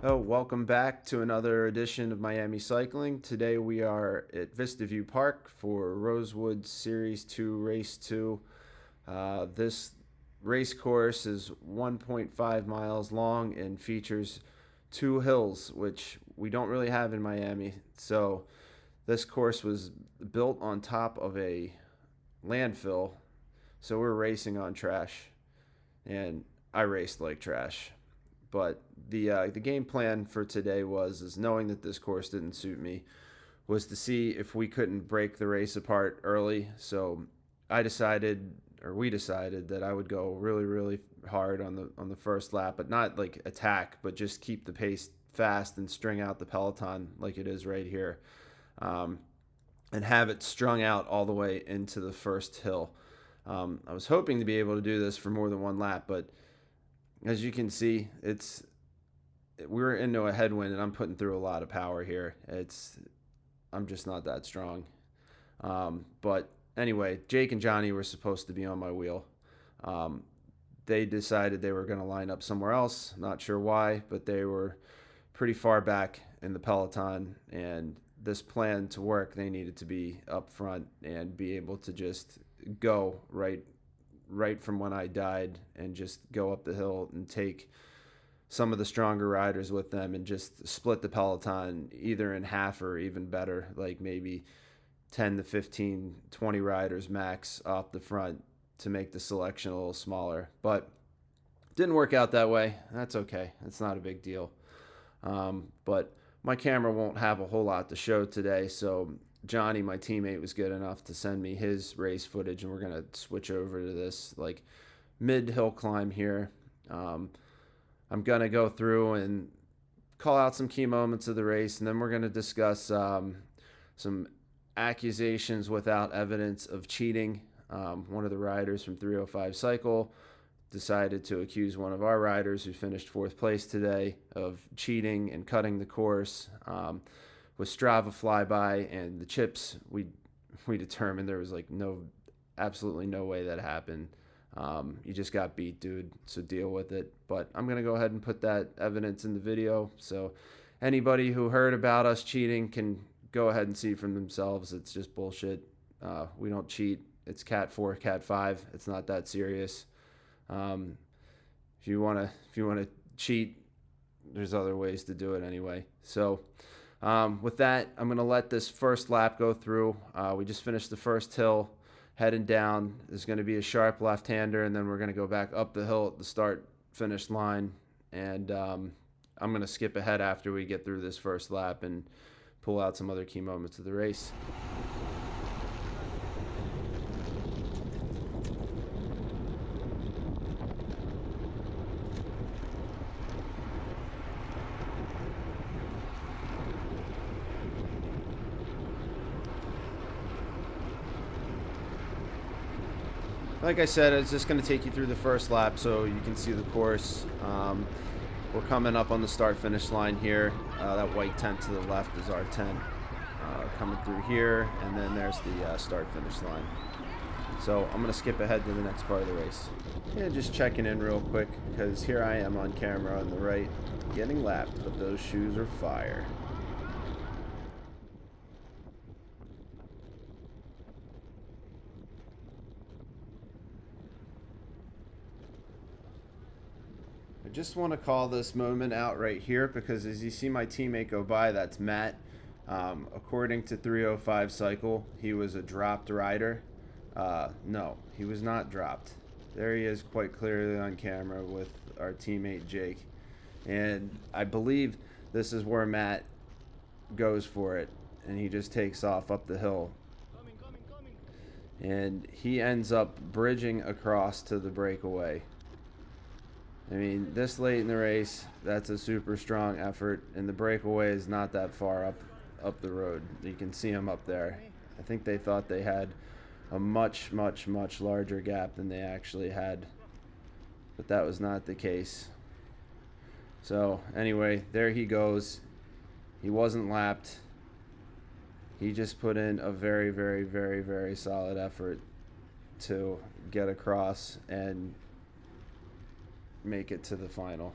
Oh, welcome back to another edition of Miami Cycling. Today we are at Vista View Park for Rosewood Series 2, Race 2. This race course is 1.5 miles long and features two hills, which we don't really have in Miami. So this course was built on top of a landfill, so we're racing on trash, and I raced like trash. But the game plan for today is knowing that this course didn't suit me, was to see if we couldn't break the race apart early. So I decided, or we decided, that I would go really hard on the first lap, but not like attack, but just keep the pace fast and string out the peloton like it is right here, um, and have it strung out all the way into the first hill. I was hoping to be able to do this for more than one lap, but as you can see, we're into a headwind, and I'm putting through a lot of power here. I'm just not that strong. But anyway, Jake and Johnny were supposed to be on my wheel. Um, they decided they were going to line up somewhere else. Not sure why, but they were pretty far back in the peloton, and this plan to work, they needed to be up front and be able to just go right from when I died and just go up the hill and take some of the stronger riders with them and just split the peloton either in half or even better, like maybe 10 to 15, 20 riders max off the front to make the selection a little smaller. But didn't work out that way. That's okay. It's not a big deal. But my camera won't have a whole lot to show today, so Johnny, my teammate, was good enough to send me his race footage, and we're gonna switch over to this like mid-hill climb here. I'm gonna go through and call out some key moments of the race, and then we're gonna discuss some accusations without evidence of cheating. One of the riders from 305 Cycle decided to accuse one of our riders who finished fourth place today of cheating and cutting the course. With Strava flyby and the chips, we determined there was like absolutely no way that happened. You just got beat, dude, so deal with it. But I'm gonna go ahead and put that evidence in the video, so anybody who heard about us cheating can go ahead and see for themselves. It's just bullshit. We don't cheat. It's Cat 4, Cat 5. It's not that serious. Um, if you wanna cheat, there's other ways to do it anyway. So with that, I'm gonna let this first lap go through. We just finished the first hill, heading down. There's gonna be a sharp left-hander, and then we're gonna go back up the hill at the start-finish line. And I'm gonna skip ahead after we get through this first lap and pull out some other key moments of the race. Like I said, it's just going to take you through the first lap so you can see the course. We're coming up on the start-finish line here. That white tent to the left is our tent. Coming through here, and then there's the start-finish line. So I'm going to skip ahead to the next part of the race. And just checking in real quick, because here I am on camera on the right, getting lapped, but those shoes are fire. I just want to call this moment out right here because as you see my teammate go by, that's Matt. According to 305 Cycle, he was a dropped rider. No, he was not dropped. There he is quite clearly on camera with our teammate Jake. And I believe this is where Matt goes for it, and he just takes off up the hill. And he ends up bridging across to the breakaway. I mean, this late in the race, that's a super strong effort, and the breakaway is not that far up the road. You can see him up there. I think they thought they had a much larger gap than they actually had, but that was not the case. So anyway, there he goes. He wasn't lapped. He just put in a very solid effort to get across and make it to the final.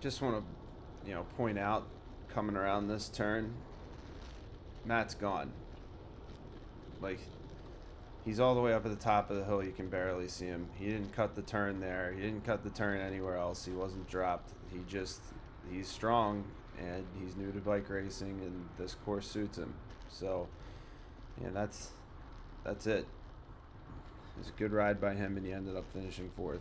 just want to, point out, coming around this turn, Matt's gone. Like, he's all the way up at the top of the hill. You can barely see him. He didn't cut the turn there. He didn't cut the turn anywhere else. He wasn't dropped. He's strong, and he's new to bike racing, and this course suits him. So, yeah, that's it. It was a good ride by him, and he ended up finishing fourth.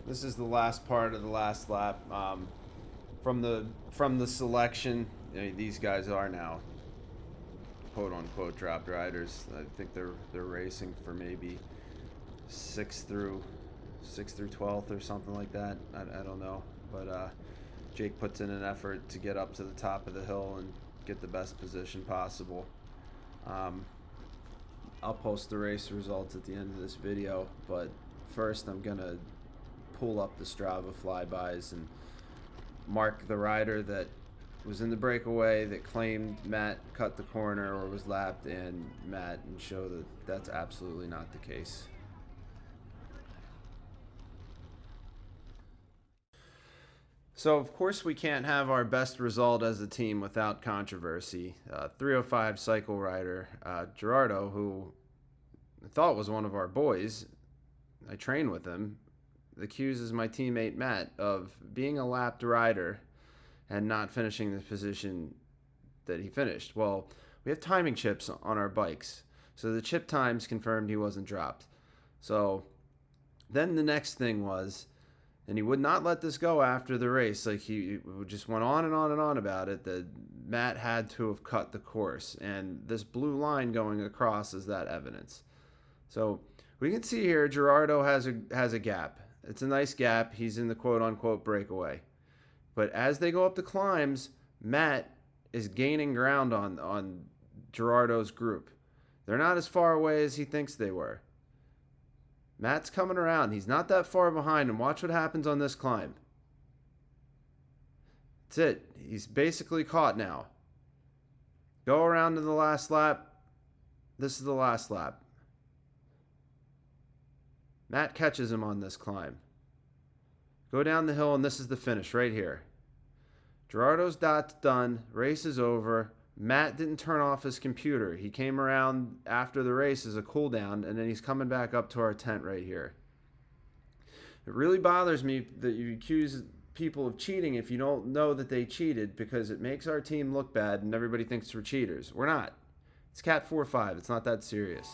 This is the last part of the last lap. From the selection, these guys are now quote unquote dropped riders. I think they're racing for maybe 6th through 12th or something like that. I don't know, but Jake puts in an effort to get up to the top of the hill and get the best position possible. I'll post the race results at the end of this video, but first I'm gonna pull up the Strava flybys and mark the rider that was in the breakaway that claimed Matt cut the corner or was lapped and Matt, and show that that's absolutely not the case. So of course we can't have our best result as a team without controversy. 305 cycle rider Gerardo, who I thought was one of our boys, I train with him, accuses my teammate Matt of being a lapped rider and not finishing the position that he finished. Well, we have timing chips on our bikes, so the chip times confirmed he wasn't dropped. So then the next thing was, and he would not let this go after the race, like he just went on and on and on about it, that Matt had to have cut the course, and this blue line going across is that evidence. So we can see here Gerardo has a gap. It's a nice gap. He's in the quote-unquote breakaway. But as they go up the climbs, Matt is gaining ground on Gerardo's group. They're not as far away as he thinks they were. Matt's coming around. He's not that far behind, and watch what happens on this climb. That's it. He's basically caught now. Go around to the last lap. This is the last lap. Matt catches him on this climb. Go down the hill, and this is the finish right here. Gerardo's dot's done. Race is over. Matt didn't turn off his computer. He came around after the race as a cool down, and then he's coming back up to our tent right here. It really bothers me that you accuse people of cheating if you don't know that they cheated, because it makes our team look bad and everybody thinks we're cheaters. We're not. It's Cat 4-5. It's not that serious.